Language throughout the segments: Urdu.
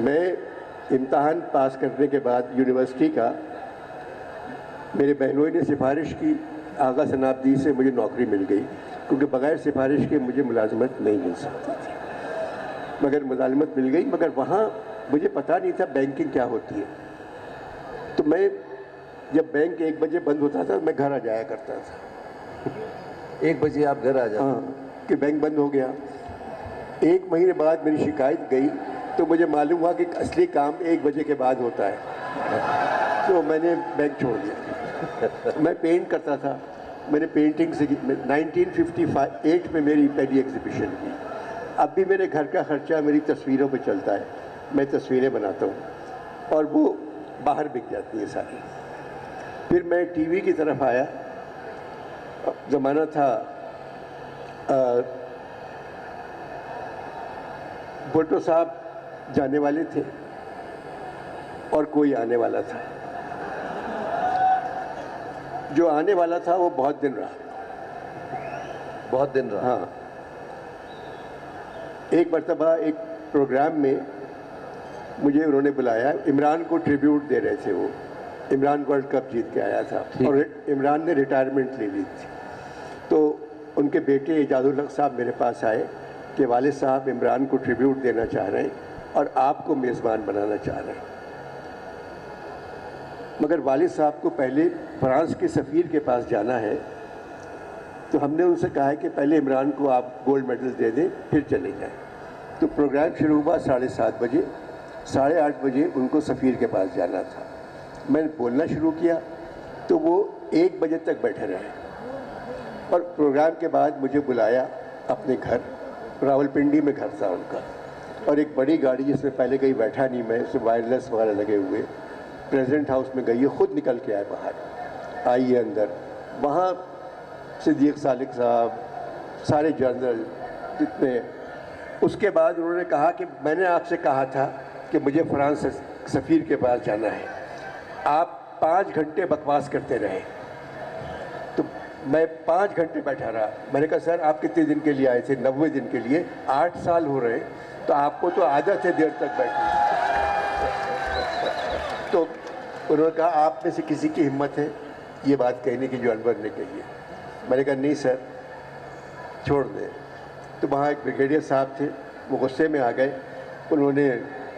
میں امتحان پاس کرنے کے بعد یونیورسٹی کا میرے بہنوئی نے سفارش کی، آغا صنابدی سے مجھے نوکری مل گئی، کیونکہ بغیر سفارش کے مجھے ملازمت نہیں مل سکتی تھی، مگر ملازمت مل گئی۔ مگر وہاں مجھے پتہ نہیں تھا بینکنگ کیا ہوتی ہے، تو میں جب بینک 1 بجے بند ہوتا تھا میں گھر آ جایا کرتا تھا۔ 1 بجے آپ گھر آ جاتے؟ ہاں، کہ بینک بند ہو گیا۔ 1 مہینے بعد میری شکایت گئی تو مجھے معلوم ہوا کہ اصلی کام 1 بجے کے بعد ہوتا ہے، تو میں نے بینک چھوڑ دیا۔ میں پینٹ کرتا تھا، میں نے پینٹنگ سے 1958 میں میری پہلی ایگزیبیشن کی۔ اب بھی میرے گھر کا خرچہ میری تصویروں پہ چلتا ہے، میں تصویریں بناتا ہوں اور وہ باہر بک جاتی ہیں ساری۔ پھر میں ٹی وی کی طرف آیا، زمانہ تھا بھٹو صاحب جانے والے تھے اور کوئی آنے والا تھا، جو آنے والا تھا وہ بہت دن رہا۔ بہت دن رہا؟ ہاں۔ ایک مرتبہ ایک پروگرام میں مجھے انہوں نے بلایا، عمران کو ٹریبیوٹ دے رہے تھے، وہ عمران ورلڈ کپ جیت کے آیا تھا اور عمران نے ریٹائرمنٹ لے لی تھی، تو ان کے بیٹے اعجاز الحق صاحب میرے پاس آئے کہ والد صاحب عمران کو ٹریبیوٹ دینا چاہ رہے ہیں اور آپ کو میزبان بنانا چاہ رہے ہیں۔ مگر والد صاحب کو پہلے فرانس کے سفیر کے پاس جانا ہے، تو ہم نے ان سے کہا ہے کہ پہلے عمران کو آپ گولڈ میڈل دے دیں پھر چلے جائیں۔ تو پروگرام شروع ہوا 7:30 بجے، 8:30 بجے ان کو سفیر کے پاس جانا تھا۔ میں نے بولنا شروع کیا تو وہ 1 بجے تک بیٹھے رہے اور پروگرام کے بعد مجھے بلایا اپنے گھر، راولپنڈی میں گھر تھا ان کا، اور ایک بڑی گاڑی جس میں پہلے کہیں بیٹھا نہیں میں، اس میں وائرلیس وغیرہ لگے ہوئے، پریزیڈنٹ ہاؤس میں گئی، خود نکل کے آئے باہر، آئیے اندر۔ وہاں صدیق سالک صاحب، سارے جنرل جتنے، اس کے بعد انہوں نے کہا کہ میں نے آپ سے کہا تھا کہ مجھے فرانس سفیر کے پاس جانا ہے، آپ 5 گھنٹے بکواس کرتے رہے۔ تو میں 5 گھنٹے بیٹھا رہا۔ میں نے کہا سر آپ کتنے دن کے لیے آئے تھے؟ 90 دن کے لیے، 8 سال ہو رہے ہیں، تو آپ کو تو عادت ہے دیر تک بیٹھنے۔ تو انہوں نے کہا آپ میں سے کسی کی ہمت ہے یہ بات کہنے کی جو انور نے کہی ہے؟ میں نے کہا نہیں سر، چھوڑ دیں۔ تو وہاں ایک بریگیڈیئر صاحب تھے، وہ غصے میں آ گئے، انہوں نے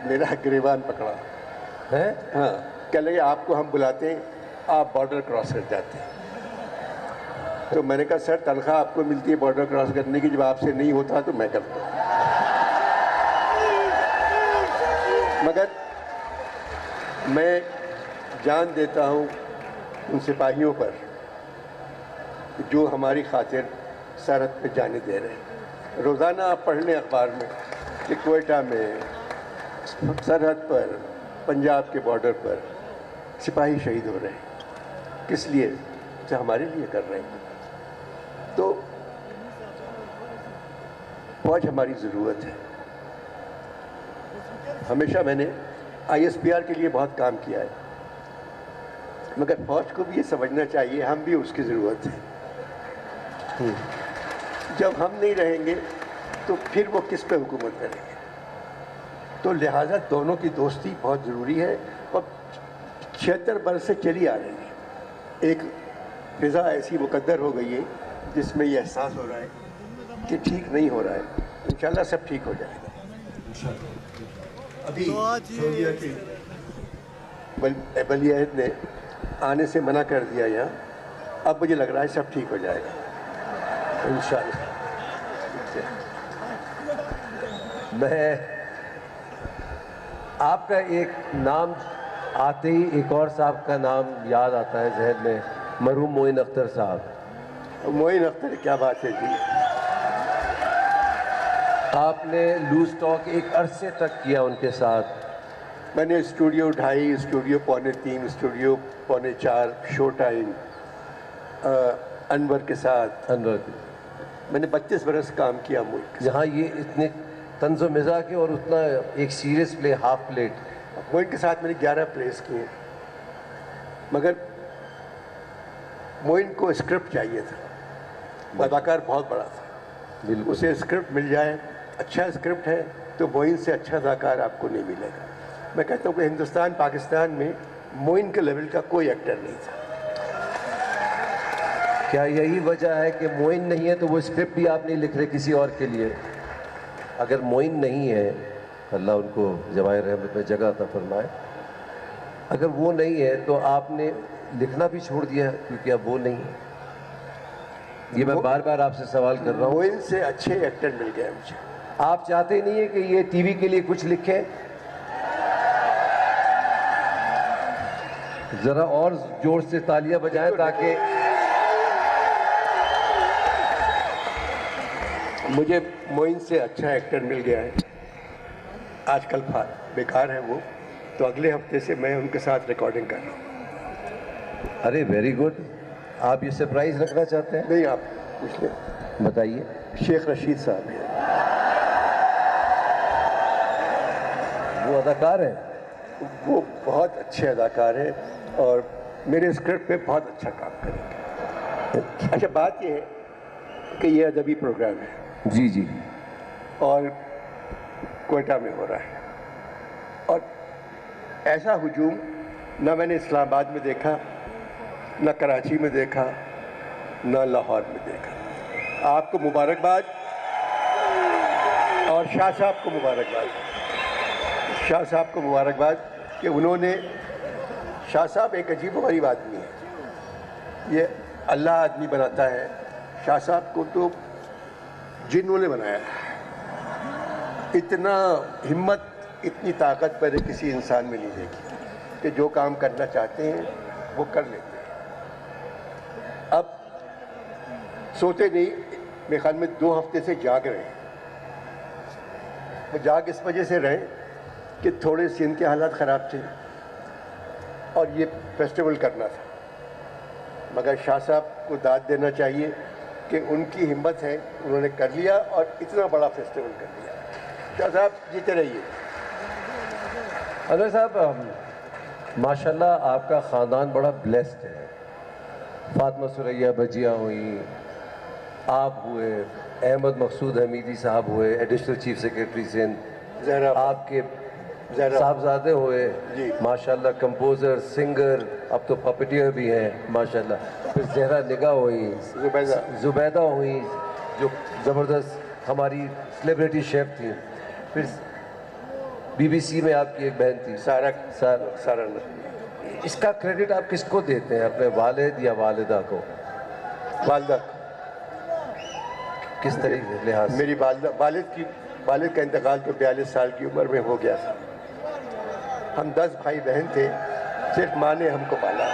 میرا گریبان پکڑا ہے، ہاں، کہہ لگے آپ کو ہم بلاتے ہیں، آپ بارڈر کراس کر جاتے ہیں۔ تو میں نے کہا سر تنخواہ آپ کو ملتی ہے بارڈر کراس کرنے کی، جب آپ سے نہیں ہوتا تو میں کرتا ہوں۔ مگر میں جان دیتا ہوں ان سپاہیوں پر جو ہماری خاطر سرحد پہ جانے دے رہے ہیں۔ روزانہ آپ پڑھ لیں اخبار میں کہ کوئٹہ میں سرحد پر، پنجاب کے بارڈر پر سپاہی شہید ہو رہے ہیں، کس لیے؟ جو ہمارے لیے کر رہے ہیں۔ تو فوج ہماری ضرورت ہے۔ ہمیشہ میں نے ISPR کے لیے بہت کام کیا ہے، مگر فوج کو بھی یہ سمجھنا چاہیے ہم بھی اس کی ضرورت ہے۔ جب ہم نہیں رہیں گے تو پھر وہ کس پہ حکومت کریں گے؟ تو لہٰذا دونوں کی دوستی بہت ضروری ہے، اور 76 برس سے چلی آ رہی ہے۔ ایک فضا ایسی مقدر ہو گئی ہے جس میں یہ احساس ہو رہا ہے کہ ٹھیک نہیں ہو رہا ہے، انشاءاللہ سب ٹھیک ہو جائے گا۔ ابھی سعودیہ کے ولی عہد نے آنے سے منع کر دیا یہاں، اب مجھے لگ رہا ہے سب ٹھیک ہو جائے گا انشاءاللہ۔ میں آپ کا ایک نام آتے ہی ایک اور صاحب کا نام یاد آتا ہے ذہن میں، مرحوم معین اختر صاحب۔ معین اختر کیا بات ہے جی! آپ نے لوز ٹاک ایک عرصے تک کیا ان کے ساتھ۔ میں نے اسٹوڈیو 2.5، اسٹوڈیو 3.25، اسٹوڈیو 4.25، شو ٹائم، انور کے ساتھ، انور میں نے 32 برس کام کیا ملک۔ جہاں یہ اتنے طنز و مزاح کے اور اتنا ایک سیریس پلے، ہاف پلیٹ، معین کے ساتھ میں نے 11 پلیس کیے، مگر معین کو اسکرپٹ چاہیے تھا، اداکار بہت بڑا تھا، بالکل اسے اسکرپٹ مل جائے، اچھا اسکرپٹ ہے تو معین سے اچھا اداکار آپ کو نہیں ملے گا. میں کہتا ہوں کہ ہندوستان پاکستان میں معین کے لیول کا کوئی ایکٹر نہیں تھا. کیا یہی وجہ ہے کہ معین نہیں ہے تو وہ اسکرپٹ بھی آپ نہیں لکھ رہے کسی اور کے لیے؟ اگر معین نہیں ہے، اللہ ان کو جوائے رحمت میں جگہ عطا فرمائے، اگر وہ نہیں ہے تو آپ نے لکھنا بھی چھوڑ دیا کیونکہ اب وہ نہیں ہے؟ یہ میں بار بار آپ سے سوال کر رہا ہوں. معین سے اچھے ایکٹر مل گئے مجھے. آپ چاہتے نہیں ہیں کہ یہ ٹی وی کے لیے کچھ لکھیں؟ ذرا اور زور سے تالیاں بجائیں تاکہ مجھے معین سے اچھا ایکٹر مل گیا ہے. آج کل بیکار ہے وہ، تو اگلے ہفتے سے میں ان کے ساتھ ریکارڈنگ کر رہا ہوں. ارے ویری گڈ. آپ یہ سرپرائز رکھنا چاہتے ہیں؟ نہیں، آپ پوچھ لیں. بتائیے. شیخ رشید صاحب ہیں. وہ اداکار ہیں؟ وہ بہت اچھے اداکار ہیں اور میرے اسکرپٹ پہ بہت اچھا کام کریں گے. اچھا، بات یہ ہے کہ یہ ادبی پروگرام ہے جی جی، اور کوئٹہ میں ہو رہا ہے، اور ایسا ہجوم نہ میں نے اسلام آباد میں دیکھا، نہ کراچی میں دیکھا، نہ لاہور میں دیکھا. آپ کو مبارکباد، اور شاہ صاحب کو مبارکباد. شاہ صاحب کو مبارکباد کہ انہوں نے، شاہ صاحب ایک عجیب و غریب آدمی ہے. یہ اللہ آدمی بناتا ہے، شاہ صاحب کو تو جنوں نے بنایا. اتنا ہمت، اتنی طاقت پہلے کسی انسان میں نہیں دیکھی کہ جو کام کرنا چاہتے ہیں وہ کر لیتے ہیں. اب سوتے نہیں، میرے خیال میں 2 ہفتے سے جاگ رہے ہیں. وہ جاگ اس وجہ سے رہے کہ تھوڑے سے ان کے حالات خراب تھے اور یہ فیسٹیول کرنا تھا. مگر شاہ صاحب کو داد دینا چاہیے کہ ان کی ہمت ہے، انہوں نے کر لیا اور اتنا بڑا فیسٹیول کر لیا. شاہ صاحب جیتے رہیے. اگر صاحب ماشاءاللہ آپ کا خاندان بڑا بلیسڈ ہے. فاطمہ ثریا بجیا ہوئی، آپ ہوئے، احمد مقصود حمیدی صاحب ہوئے ایڈیشنل چیف سیکرٹری سندھ، آپ کے صاحبزادے ہوئے ماشاءاللہ کمپوزر، سنگر، اب تو پپٹیئر بھی ہیں ماشاءاللہ. پھر زہرا نگاہ ہوئی، زبیدہ ہوئی جو زبردست ہماری سیلیبریٹی شیف تھیں. پھر بی بی سی میں آپ کی ایک بہن تھی سارا. اس کا کریڈٹ آپ کس کو دیتے ہیں، اپنے والد یا والدہ کو؟ والدہ. کس طریقے لحاظ سے؟ میری والد کا انتقال تو 42 سال کی عمر میں ہو گیا تھا. ہم 10 بھائی بہن تھے، صرف ماں نے ہم کو پالا.